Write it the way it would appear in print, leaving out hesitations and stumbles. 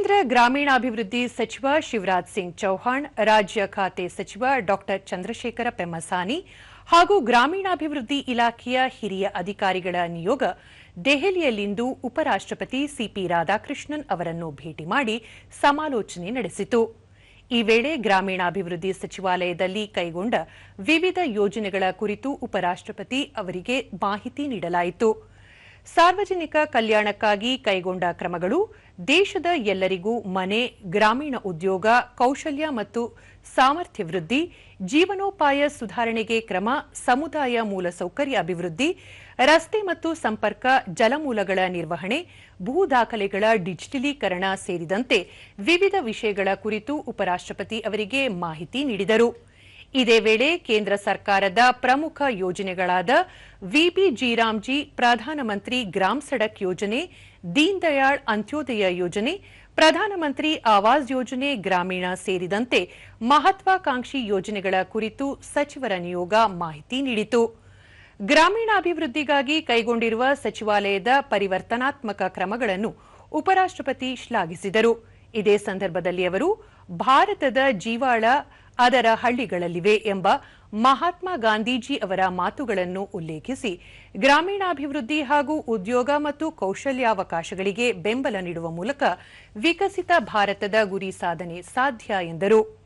ಕೇಂದ್ರ ಗ್ರಾಮೀಣಾಭಿವೃದ್ಧಿ ಸಚಿವ ಶಿವರಾಜ್ ಸಿಂಗ್ ಚೌಹಾಣ್, ರಾಜ್ಯ ಖಾತೆ ಸಚಿವ ಡಾ ಚಂದ್ರಶೇಖರ ಪೆಮ್ಮಸಾನಿ ಹಾಗೂ ಗ್ರಾಮೀಣಾಭಿವೃದ್ಧಿ ಇಲಾಖೆಯ ಹಿರಿಯ ಅಧಿಕಾರಿಗಳ ನಿಯೋಗ ದೆಹಲಿಯಲ್ಲಿಂದು ಉಪರಾಷ್ಟ್ರಪತಿ ಸಿಪಿ ರಾಧಾಕೃಷ್ಣನ್ ಅವರನ್ನು ಭೇಟಿ ಮಾಡಿ ಸಮಾಲೋಚನೆ ನಡೆಸಿತು. ಈ ವೇಳೆ ಗ್ರಾಮೀಣಾಭಿವೃದ್ಧಿ ಸಚಿವಾಲಯದಲ್ಲಿ ಕೈಗೊಂಡ ವಿವಿಧ ಯೋಜನೆಗಳ ಕುರಿತು ಉಪರಾಷ್ಟ್ರಪತಿ ಅವರಿಗೆ ಮಾಹಿತಿ ನೀಡಲಾಯಿತು. ಸಾರ್ವಜನಿಕ ಕಲ್ಯಾಣಕ್ಕಾಗಿ ಕೈಗೊಂಡ ಕ್ರಮಗಳು, ದೇಶದ ಎಲ್ಲರಿಗೂ ಮನೆ, ಗ್ರಾಮೀಣ ಉದ್ಯೋಗ, ಕೌಶಲ್ಯ ಮತ್ತು ಸಾಮರ್ಥ್ಯ ವೃದ್ಧಿ, ಜೀವನೋಪಾಯ ಸುಧಾರಣೆಗೆ ಕ್ರಮ, ಸಮುದಾಯ ಮೂಲಸೌಕರ್ಯ ಅಭಿವೃದ್ಧಿ, ರಸ್ತೆ ಮತ್ತು ಸಂಪರ್ಕ, ಜಲಮೂಲಗಳ ನಿರ್ವಹಣೆ, ಭೂ ದಾಖಲೆಗಳ ಡಿಜಿಟಲೀಕರಣ ಸೇರಿದಂತೆ ವಿವಿಧ ವಿಷಯಗಳ ಕುರಿತು ಉಪರಾಷ್ಟ್ರಪತಿ ಅವರಿಗೆ ಮಾಹಿತಿ ನೀಡಿದರು. ಇದೇ ವೇಳೆ ಕೇಂದ್ರ ಸರ್ಕಾರದ ಪ್ರಮುಖ ಯೋಜನೆಗಳಾದ ವಿಬಿಜಿ-ರಾಮ್ಜಿ, ಪ್ರಧಾನಮಂತ್ರಿ ಗ್ರಾಮ್ ಸಡಕ್ ಯೋಜನೆ, ದೀನ್ ದಯಾಳ್ ಅಂತ್ಯೋದಯ ಯೋಜನೆ, ಪ್ರಧಾನಮಂತ್ರಿ ಆವಾಸ್ ಯೋಜನೆ ಗ್ರಾಮೀಣ ಸೇರಿದಂತೆ ಮಹತ್ವಾಕಾಂಕ್ಷಿ ಯೋಜನೆಗಳ ಕುರಿತು ಸಚಿವರ ನಿಯೋಗ ಮಾಹಿತಿ ನೀಡಿತು. ಗ್ರಾಮೀಣಾಭಿವೃದ್ಧಿಗಾಗಿ ಕೈಗೊಂಡಿರುವ ಸಚಿವಾಲಯದ ಪರಿವರ್ತನಾತ್ಮಕ ಕ್ರಮಗಳನ್ನು ಉಪರಾಷ್ಟ್ರಪತಿ ಶ್ಲಾಘಿಸಿದರು. ಇದೇ ಸಂದರ್ಭದಲ್ಲಿ ಅವರು ಭಾರತದ ಜೀವಾಳ ಅದರ ಹಳ್ಳಿಗಳಲ್ಲಿವೆ ಎಂಬ ಮಹಾತ್ಮ ಗಾಂಧೀಜಿ ಅವರ ಮಾತುಗಳನ್ನು ಉಲ್ಲೇಖಿಸಿ ಗ್ರಾಮೀಣಾಭಿವೃದ್ಧಿ ಹಾಗೂ ಉದ್ಯೋಗ ಮತ್ತು ಕೌಶಲ್ಯಾವಕಾಶಗಳಿಗೆ ಬೆಂಬಲ ನೀಡುವ ಮೂಲಕ ವಿಕಸಿತ ಭಾರತದ ಗುರಿ ಸಾಧನೆ ಸಾಧ್ಯ ಎಂದರು.